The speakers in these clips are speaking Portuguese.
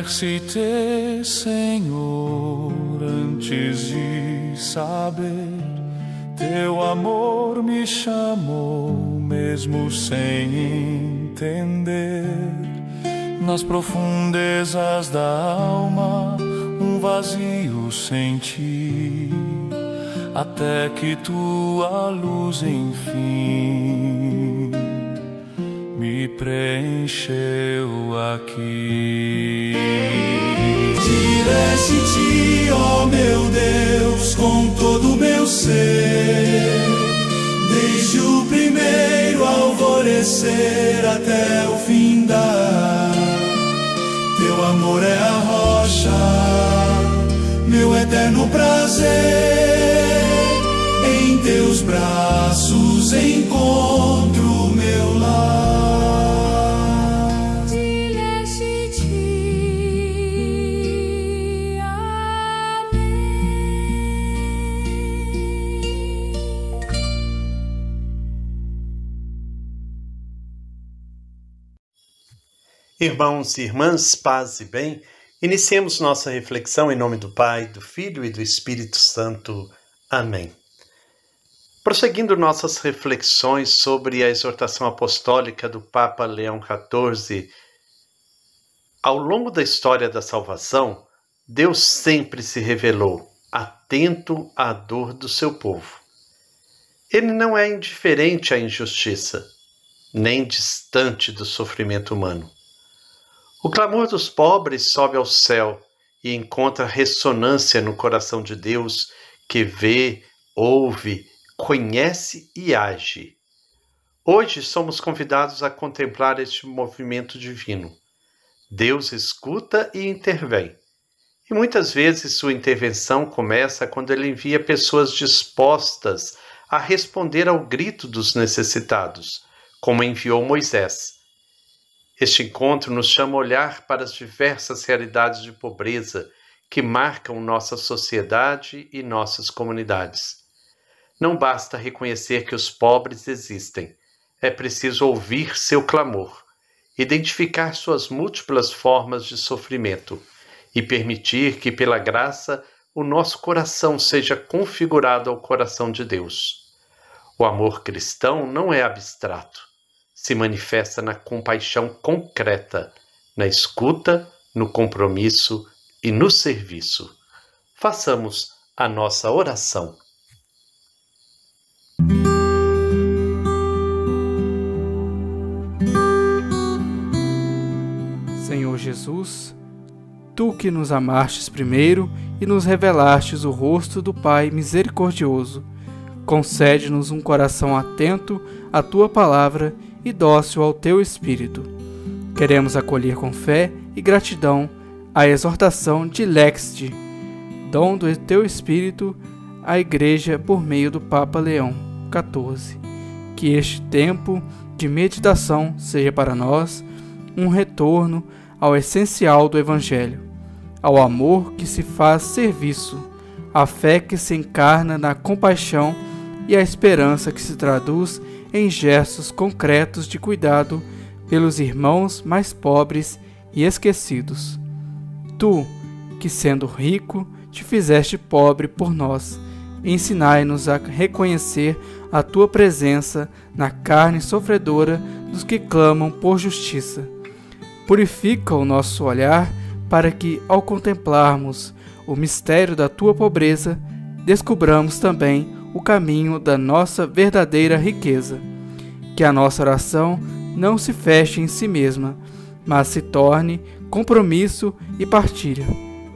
exercitei, Senhor, antes de saber. Teu amor me chamou, mesmo sem entender. Nas profundezas da alma, um vazio senti, até que tua luz, enfim, me preencheu aqui. Direste-te, ó meu Deus, com todo o meu ser, desde o primeiro alvorecer até o findar. Teu amor é a rocha, meu eterno prazer. Em teus braços encontro meu lar. Direste-te, amém. Irmãos e irmãs, paz e bem, iniciemos nossa reflexão em nome do Pai, do Filho e do Espírito Santo. Amém. Prosseguindo nossas reflexões sobre a exortação apostólica do Papa Leão XIV, ao longo da história da salvação, Deus sempre se revelou atento à dor do seu povo. Ele não é indiferente à injustiça, nem distante do sofrimento humano. O clamor dos pobres sobe ao céu e encontra ressonância no coração de Deus, que vê, ouve, conhece e age. Hoje somos convidados a contemplar este movimento divino. Deus escuta e intervém. E muitas vezes sua intervenção começa quando ele envia pessoas dispostas a responder ao grito dos necessitados, como enviou Moisés. Este encontro nos chama a olhar para as diversas realidades de pobreza que marcam nossa sociedade e nossas comunidades. Não basta reconhecer que os pobres existem, é preciso ouvir seu clamor, identificar suas múltiplas formas de sofrimento e permitir que, pela graça, o nosso coração seja configurado ao coração de Deus. O amor cristão não é abstrato. Se manifesta na compaixão concreta, na escuta, no compromisso e no serviço. Façamos a nossa oração. Senhor Jesus, Tu que nos amastes primeiro e nos revelastes o rosto do Pai misericordioso, concede-nos um coração atento à Tua palavra e dócil ao Teu Espírito. Queremos acolher com fé e gratidão a exortação de Lexte, dom do Teu Espírito à Igreja por meio do Papa Leão XIV. Que este tempo de meditação seja para nós um retorno ao essencial do Evangelho, ao amor que se faz serviço, à fé que se encarna na compaixão e à esperança que se traduz em gestos concretos de cuidado pelos irmãos mais pobres e esquecidos. Tu, que sendo rico, te fizeste pobre por nós, ensinai-nos a reconhecer a Tua presença na carne sofredora dos que clamam por justiça. Purifica o nosso olhar para que, ao contemplarmos o mistério da Tua pobreza, descubramos também o caminho da nossa verdadeira riqueza. Que a nossa oração não se feche em si mesma, mas se torne compromisso e partilha,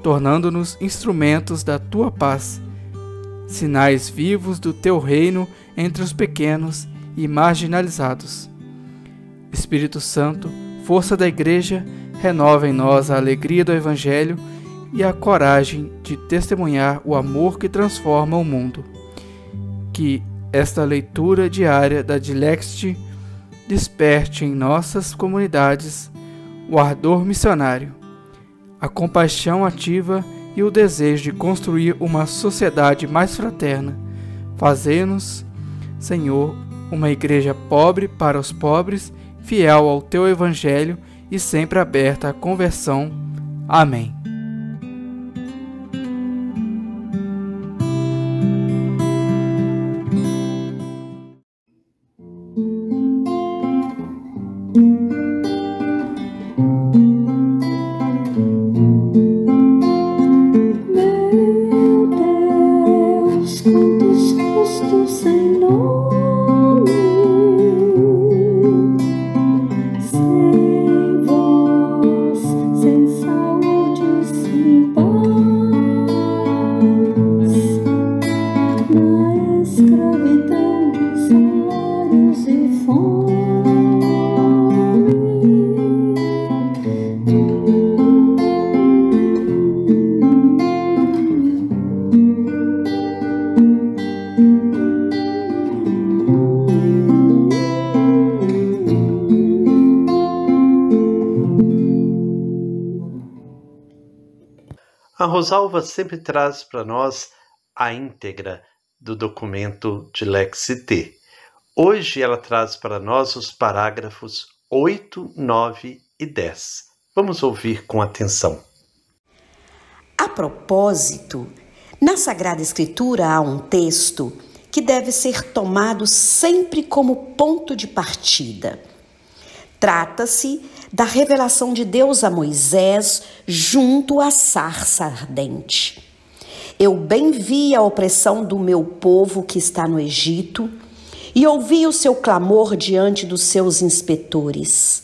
tornando-nos instrumentos da Tua paz, sinais vivos do Teu reino entre os pequenos e marginalizados. Espírito Santo, força da Igreja, renova em nós a alegria do Evangelho e a coragem de testemunhar o amor que transforma o mundo. Que esta leitura diária da Dilexte desperte em nossas comunidades o ardor missionário, a compaixão ativa e o desejo de construir uma sociedade mais fraterna. Fazei-nos, Senhor, uma igreja pobre para os pobres, fiel ao Teu Evangelho e sempre aberta à conversão. Amém. A Rosalva sempre traz para nós a íntegra do documento de Lexité. Hoje ela traz para nós os parágrafos 8, 9 e 10. Vamos ouvir com atenção. A propósito, na Sagrada Escritura há um texto que deve ser tomado sempre como ponto de partida. Trata-se da revelação de Deus a Moisés junto à sarça ardente. Eu bem vi a opressão do meu povo que está no Egito e ouvi o seu clamor diante dos seus inspetores.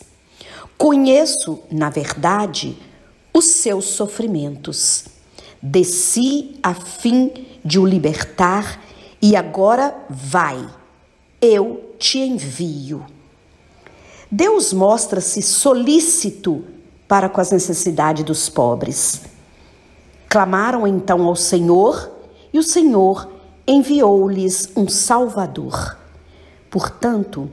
Conheço, na verdade, os seus sofrimentos. Desci a fim de o libertar e agora vai, eu te envio. Deus mostra-se solícito para com as necessidades dos pobres. Clamaram então ao Senhor e o Senhor enviou-lhes um Salvador. Portanto,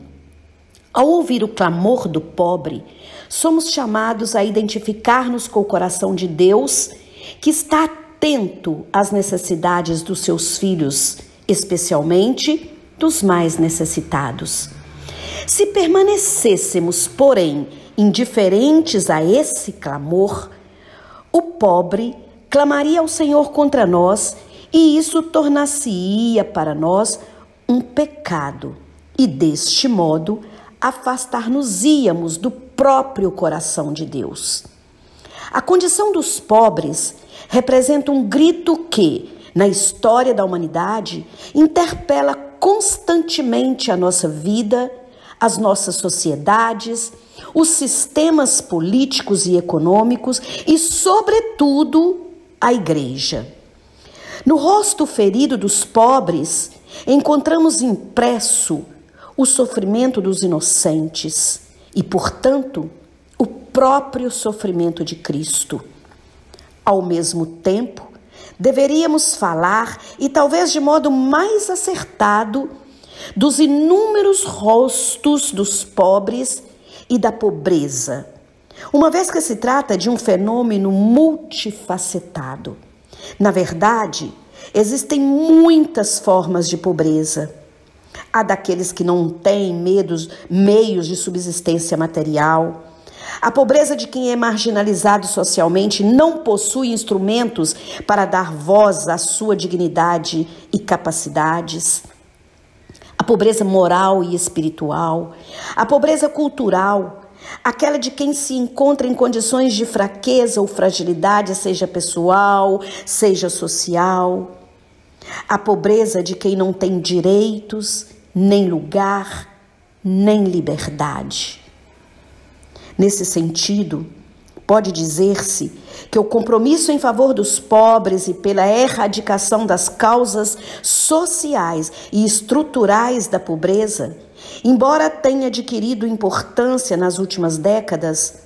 ao ouvir o clamor do pobre, somos chamados a identificar-nos com o coração de Deus, que está atento às necessidades dos seus filhos, especialmente dos mais necessitados. Se permanecêssemos, porém, indiferentes a esse clamor, o pobre clamaria ao Senhor contra nós e isso tornar-se-ia para nós um pecado e, deste modo, afastar-nos-íamos do próprio coração de Deus. A condição dos pobres representa um grito que, na história da humanidade, interpela constantemente a nossa vida, as nossas sociedades, os sistemas políticos e econômicos e, sobretudo, a Igreja. No rosto ferido dos pobres, encontramos impresso o sofrimento dos inocentes e, portanto, o próprio sofrimento de Cristo. Ao mesmo tempo, deveríamos falar, e talvez de modo mais acertado, dos inúmeros rostos dos pobres e da pobreza, uma vez que se trata de um fenômeno multifacetado. Na verdade, existem muitas formas de pobreza. Há daqueles que não têm meios de subsistência material. A pobreza de quem é marginalizado socialmente e não possui instrumentos para dar voz à sua dignidade e capacidades. A pobreza moral e espiritual, a pobreza cultural, aquela de quem se encontra em condições de fraqueza ou fragilidade, seja pessoal, seja social, a pobreza de quem não tem direitos, nem lugar, nem liberdade. Nesse sentido, pode dizer-se que o compromisso em favor dos pobres e pela erradicação das causas sociais e estruturais da pobreza, embora tenha adquirido importância nas últimas décadas,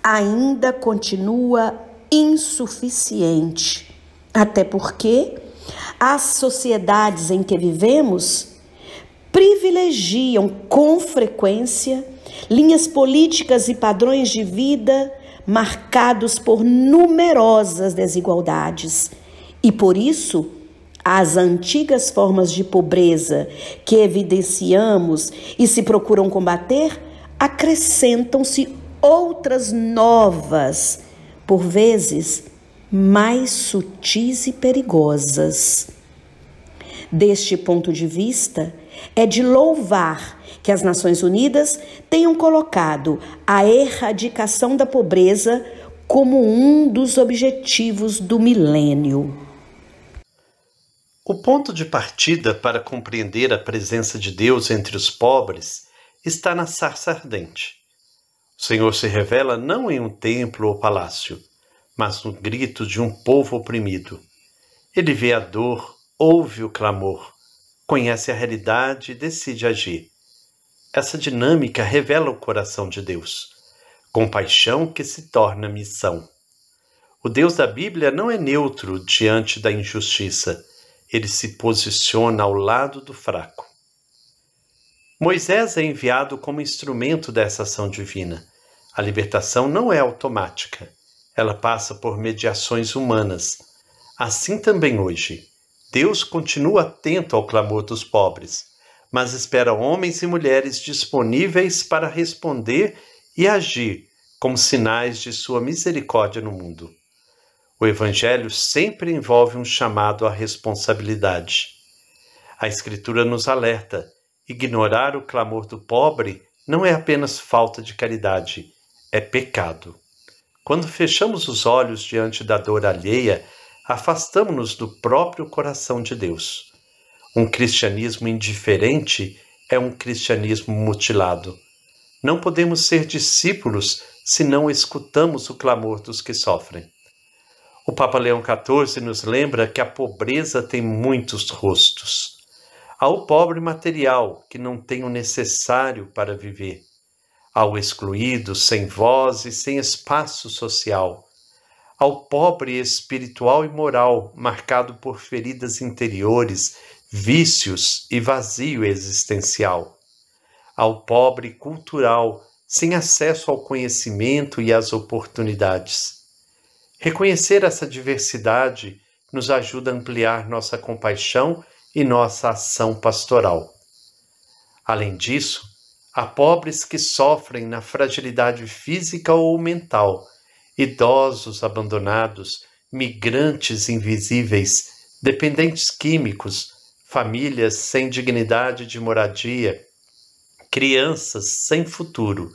ainda continua insuficiente, até porque as sociedades em que vivemos privilegiam com frequência linhas políticas e padrões de vida marcados por numerosas desigualdades. E por isso, as antigas formas de pobreza que evidenciamos e se procuram combater, acrescentam-se outras novas por vezes mais sutis e perigosas. Deste ponto de vista, é de louvar que as Nações Unidas tenham colocado a erradicação da pobreza como um dos objetivos do milênio. O ponto de partida para compreender a presença de Deus entre os pobres está na sarça ardente. O Senhor se revela não em um templo ou palácio, mas no grito de um povo oprimido. Ele vê a dor, ouve o clamor, conhece a realidade e decide agir. Essa dinâmica revela o coração de Deus, compaixão que se torna missão. O Deus da Bíblia não é neutro diante da injustiça, ele se posiciona ao lado do fraco. Moisés é enviado como instrumento dessa ação divina. A libertação não é automática, ela passa por mediações humanas. Assim também hoje, Deus continua atento ao clamor dos pobres, mas espera homens e mulheres disponíveis para responder e agir como sinais de sua misericórdia no mundo. O Evangelho sempre envolve um chamado à responsabilidade. A Escritura nos alerta: ignorar o clamor do pobre não é apenas falta de caridade, é pecado. Quando fechamos os olhos diante da dor alheia, afastamo-nos do próprio coração de Deus. Um cristianismo indiferente é um cristianismo mutilado. Não podemos ser discípulos se não escutamos o clamor dos que sofrem. O Papa Leão XIV nos lembra que a pobreza tem muitos rostos. Há o pobre material, que não tem o necessário para viver. Há o excluído, sem voz e sem espaço social. Há o pobre espiritual e moral, marcado por feridas interiores, vícios e vazio existencial. Há o pobre cultural, sem acesso ao conhecimento e às oportunidades. Reconhecer essa diversidade nos ajuda a ampliar nossa compaixão e nossa ação pastoral. Além disso, há pobres que sofrem na fragilidade física ou mental, idosos abandonados, migrantes invisíveis, dependentes químicos, famílias sem dignidade de moradia, crianças sem futuro,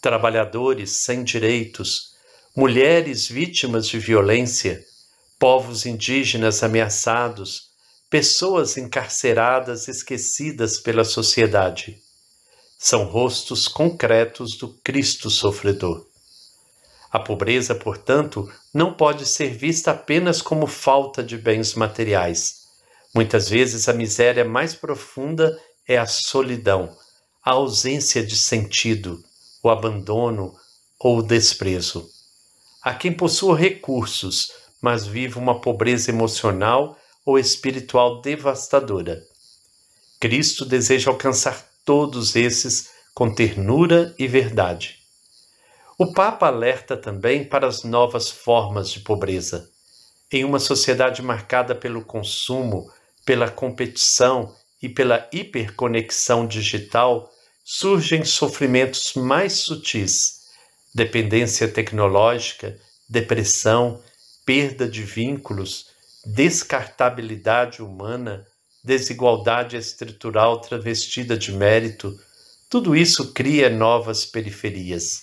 trabalhadores sem direitos, mulheres vítimas de violência, povos indígenas ameaçados, pessoas encarceradas esquecidas pela sociedade. São rostos concretos do Cristo sofredor. A pobreza, portanto, não pode ser vista apenas como falta de bens materiais. Muitas vezes a miséria mais profunda é a solidão, a ausência de sentido, o abandono ou o desprezo. Há quem possua recursos, mas vive uma pobreza emocional ou espiritual devastadora. Cristo deseja alcançar todos esses com ternura e verdade. O Papa alerta também para as novas formas de pobreza. Em uma sociedade marcada pelo consumo, pela competição e pela hiperconexão digital, surgem sofrimentos mais sutis: dependência tecnológica, depressão, perda de vínculos, descartabilidade humana, desigualdade estrutural travestida de mérito. Tudo isso cria novas periferias.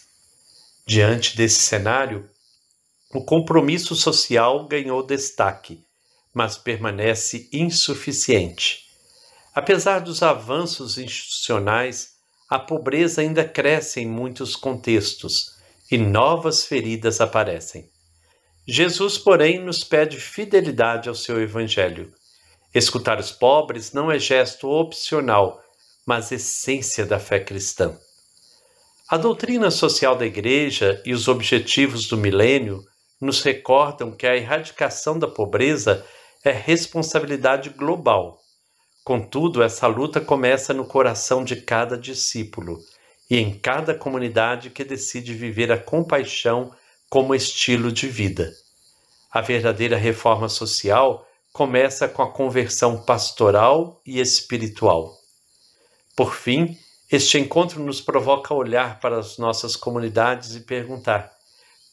Diante desse cenário, o compromisso social ganhou destaque, mas permanece insuficiente. Apesar dos avanços institucionais, a pobreza ainda cresce em muitos contextos e novas feridas aparecem. Jesus, porém, nos pede fidelidade ao seu Evangelho. Escutar os pobres não é gesto opcional, mas essência da fé cristã. A doutrina social da Igreja e os objetivos do milênio nos recordam que a erradicação da pobreza é responsabilidade global. Contudo, essa luta começa no coração de cada discípulo e em cada comunidade que decide viver a compaixão como estilo de vida. A verdadeira reforma social começa com a conversão pastoral e espiritual. Por fim, este encontro nos provoca a olhar para as nossas comunidades e perguntar: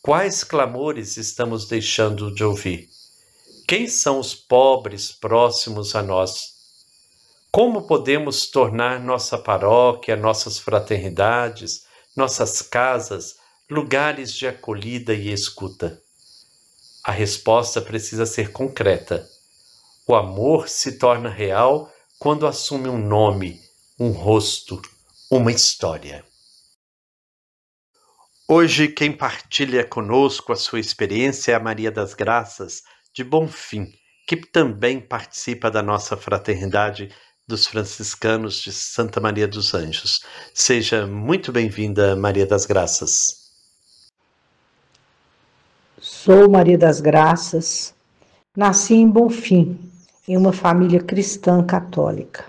Quais clamores estamos deixando de ouvir? Quem são os pobres próximos a nós? Como podemos tornar nossa paróquia, nossas fraternidades, nossas casas, lugares de acolhida e escuta? A resposta precisa ser concreta. O amor se torna real quando assume um nome, um rosto, uma história. Hoje quem partilha conosco a sua experiência é a Maria das Graças, de Bonfim, que também participa da nossa fraternidade dos franciscanos de Santa Maria dos Anjos. Seja muito bem-vinda, Maria das Graças. Sou Maria das Graças, nasci em Bonfim, em uma família cristã católica.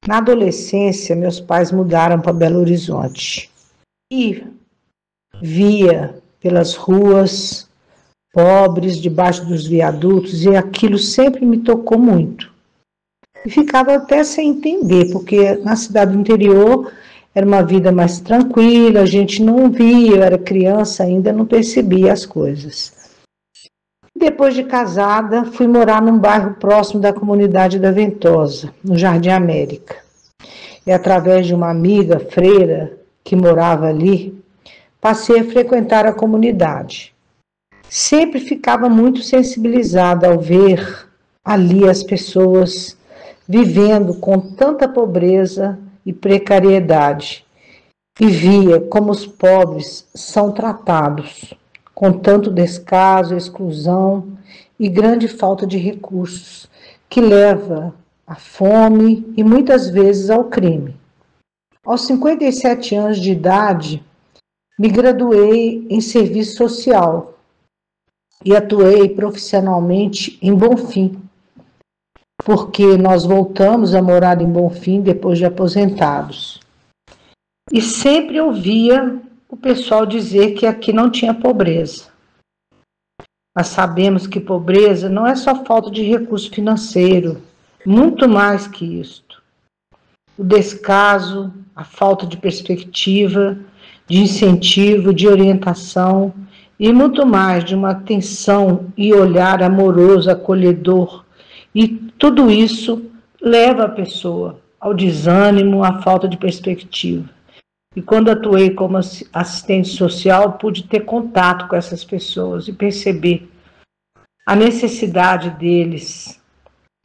Na adolescência, meus pais mudaram para Belo Horizonte e via pelas ruas pobres, debaixo dos viadutos, e aquilo sempre me tocou muito. E ficava até sem entender, porque na cidade do interior era uma vida mais tranquila, a gente não via, eu era criança ainda, não percebia as coisas. Depois de casada, fui morar num bairro próximo da comunidade da Ventosa, no Jardim América. E através de uma amiga freira que morava ali, passei a frequentar a comunidade. Sempre ficava muito sensibilizada ao ver ali as pessoas vivendo com tanta pobreza e precariedade, e via como os pobres são tratados, com tanto descaso, exclusão e grande falta de recursos, que leva à fome e muitas vezes ao crime. Aos 57 anos de idade, me graduei em serviço social e atuei profissionalmente em Bonfim, porque nós voltamos a morar em Bonfim depois de aposentados. E sempre ouvia o pessoal dizer que aqui não tinha pobreza. Mas sabemos que pobreza não é só falta de recurso financeiro, muito mais que isto. O descaso, a falta de perspectiva, de incentivo, de orientação e muito mais de uma atenção e olhar amoroso, acolhedor. E tudo isso leva a pessoa ao desânimo, à falta de perspectiva. E quando atuei como assistente social, pude ter contato com essas pessoas e perceber a necessidade deles,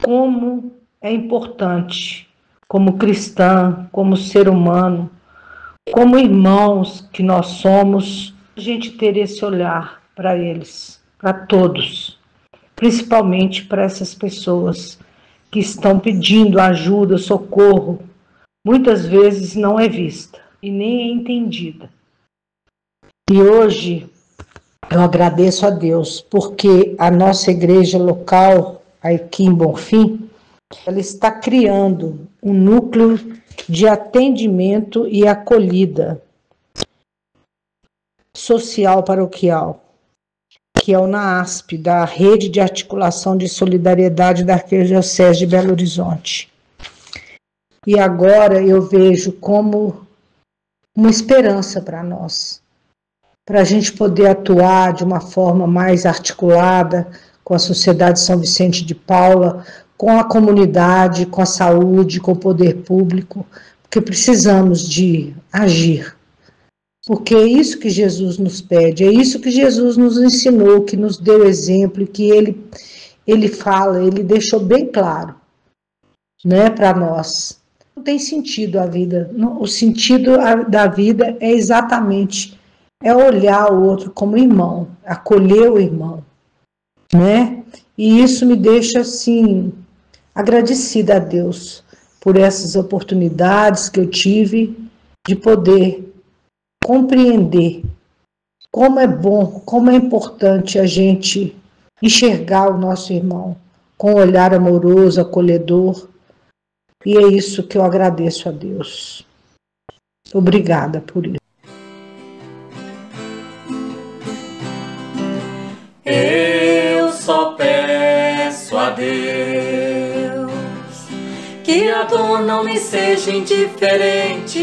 como é importante, como cristã, como ser humano, como irmãos que nós somos, a gente ter esse olhar para eles, para todos, principalmente para essas pessoas que estão pedindo ajuda, socorro, muitas vezes não é vista e nem é entendida. E hoje eu agradeço a Deus, porque a nossa igreja local, aqui em Bonfim, ela está criando um núcleo de atendimento e acolhida social paroquial, que é o NAASP, da Rede de Articulação de Solidariedade da Arquidiocese de Belo Horizonte. E agora eu vejo como uma esperança para nós, para a gente poder atuar de uma forma mais articulada com a Sociedade São Vicente de Paula, com a comunidade, com a saúde, com o poder público, porque precisamos de agir. Porque é isso que Jesus nos pede, é isso que Jesus nos ensinou, que nos deu exemplo, que ele fala, ele deixou bem claro, né, para nós. Não tem sentido a vida, o sentido da vida é exatamente, é olhar o outro como irmão, acolher o irmão, né? E isso me deixa, assim, agradecida a Deus por essas oportunidades que eu tive de poder compreender como é bom, como é importante a gente enxergar o nosso irmão com um olhar amoroso, acolhedor. E é isso que eu agradeço a Deus. Obrigada por isso. Eu só peço a Deus que a dor não me seja indiferente,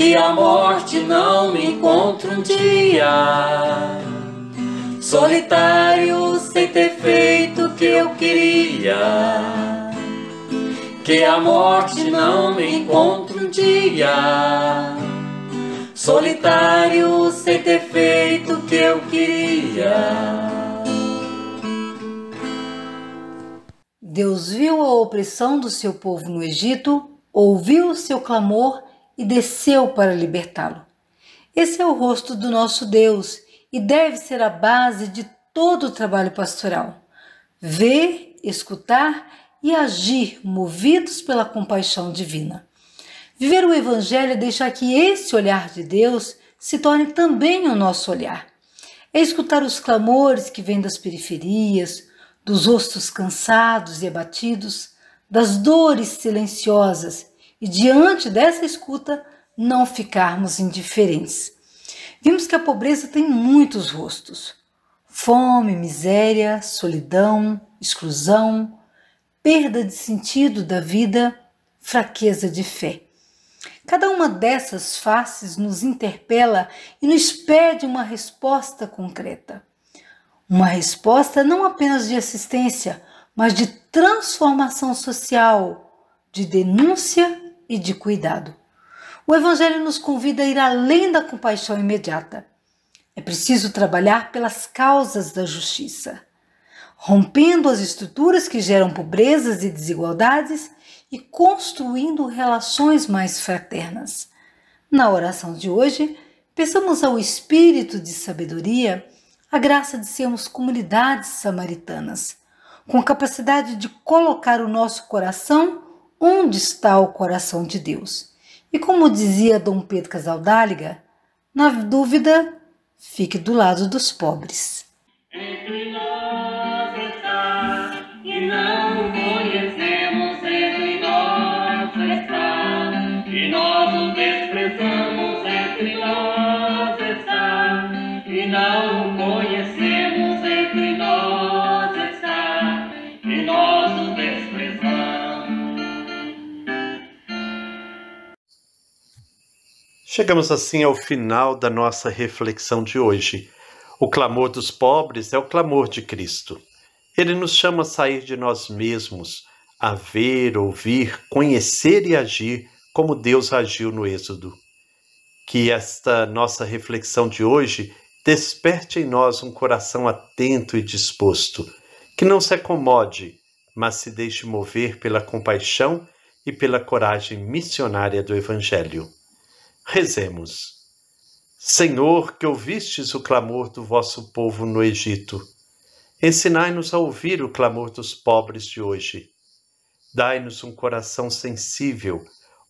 que a morte não me encontre um dia. Solitário, sem ter feito o que eu queria, que a morte não me encontre um dia. Solitário, sem ter feito o que eu queria. Deus viu a opressão do seu povo no Egito, ouviu o seu clamor e desceu para libertá-lo. Esse é o rosto do nosso Deus e deve ser a base de todo o trabalho pastoral. Ver, escutar e agir movidos pela compaixão divina. Viver o Evangelho é deixar que esse olhar de Deus se torne também o nosso olhar. É escutar os clamores que vêm das periferias, dos rostos cansados e abatidos, das dores silenciosas e, diante dessa escuta, não ficarmos indiferentes. Vimos que a pobreza tem muitos rostos: fome, miséria, solidão, exclusão, perda de sentido da vida, fraqueza de fé. Cada uma dessas faces nos interpela e nos pede uma resposta concreta. Uma resposta não apenas de assistência, mas de transformação social, de denúncia e de cuidado. O Evangelho nos convida a ir além da compaixão imediata. É preciso trabalhar pelas causas da justiça, rompendo as estruturas que geram pobrezas e desigualdades e construindo relações mais fraternas. Na oração de hoje, peçamos ao Espírito de sabedoria a graça de sermos comunidades samaritanas, com capacidade de colocar o nosso coração onde está o coração de Deus. E como dizia Dom Pedro Casaldáliga, na dúvida, fique do lado dos pobres. Entre nós está, e não o conhecemos, entre nós está, e nós o desprezamos, entre nós está, e não o conhecemos, entre nós está, e nós o desprezamos. Chegamos assim ao final da nossa reflexão de hoje. O clamor dos pobres é o clamor de Cristo. Ele nos chama a sair de nós mesmos, a ver, ouvir, conhecer e agir como Deus agiu no Êxodo. Que esta nossa reflexão de hoje desperte em nós um coração atento e disposto, que não se acomode, mas se deixe mover pela compaixão e pela coragem missionária do Evangelho. Rezemos. Senhor, que ouvistes o clamor do vosso povo no Egito, ensinai-nos a ouvir o clamor dos pobres de hoje. Dai-nos um coração sensível,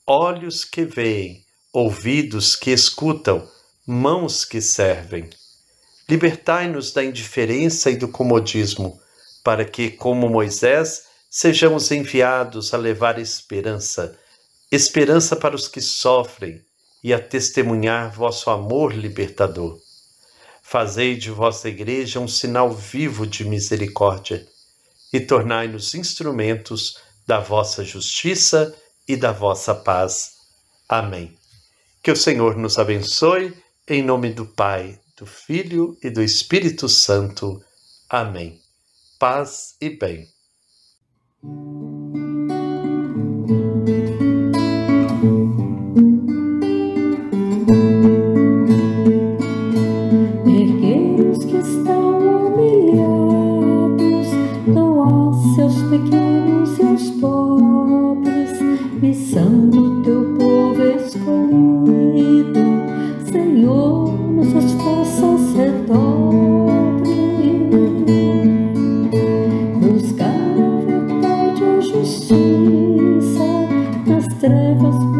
olhos que veem, ouvidos que escutam, mãos que servem. Libertai-nos da indiferença e do comodismo, para que, como Moisés, sejamos enviados a levar esperança, esperança para os que sofrem, e a testemunhar vosso amor libertador. Fazei de vossa Igreja um sinal vivo de misericórdia e tornai-nos instrumentos da vossa justiça e da vossa paz. Amém. Que o Senhor nos abençoe, em nome do Pai, do Filho e do Espírito Santo. Amém. Paz e bem. Pequenos e aos pobres, missão do teu povo escolhido, Senhor, nossas forças redobre. Buscar a verdade e a justiça nas trevas